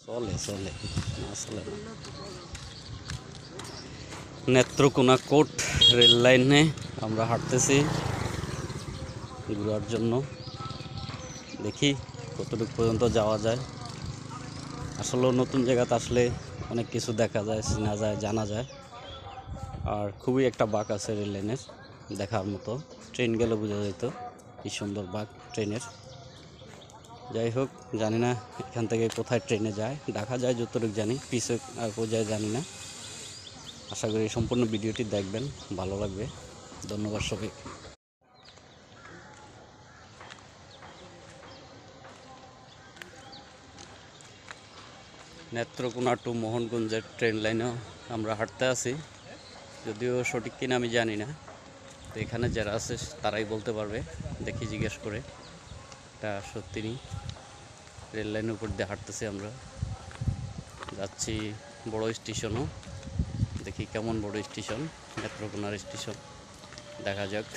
চলে চলে না চলে না। নেত্রকোনা কোট রেল লাইনে আমরা হাঁটতেছি ঘোরার জন্য। দেখি কতটুকু পর্যন্ত যাওয়া যায়। আসলেও নতুন জায়গাতে আসলে অনেক কিছু দেখা যায়, চেনা যায়, জানা যায়। আর খুবই একটা বাঁক আছে রেল লাইনের, দেখার মতো। ট্রেন গেলে বোঝা যেত কি সুন্দর বাঁক ট্রেনের। যাই হোক, জানি না এখান থেকে কোথায় ট্রেনে যায়। ঢাকা যায় যতটুকু জানি, পিছে আর কোথায় জানি না। আশা করি সম্পূর্ণ ভিডিওটি দেখবেন, ভালো লাগবে। ধন্যবাদ সবাই। নেত্রকোনা টু মোহনগঞ্জের ট্রেন লাইনেও আমরা হাঁটতে আছি, যদিও সঠিক কিনা আমি জানি না। তো এখানে যারা আছে তারাই বলতে পারবে, দেখি জিজ্ঞেস করে। এটা সত্যি নেই, রেল লাইনের উপর দিয়ে হাঁটতেছি আমরা, যাচ্ছি বড় স্টেশনও। দেখি কেমন বড় স্টেশন, নেত্রকোনার স্টেশন, দেখা যাক।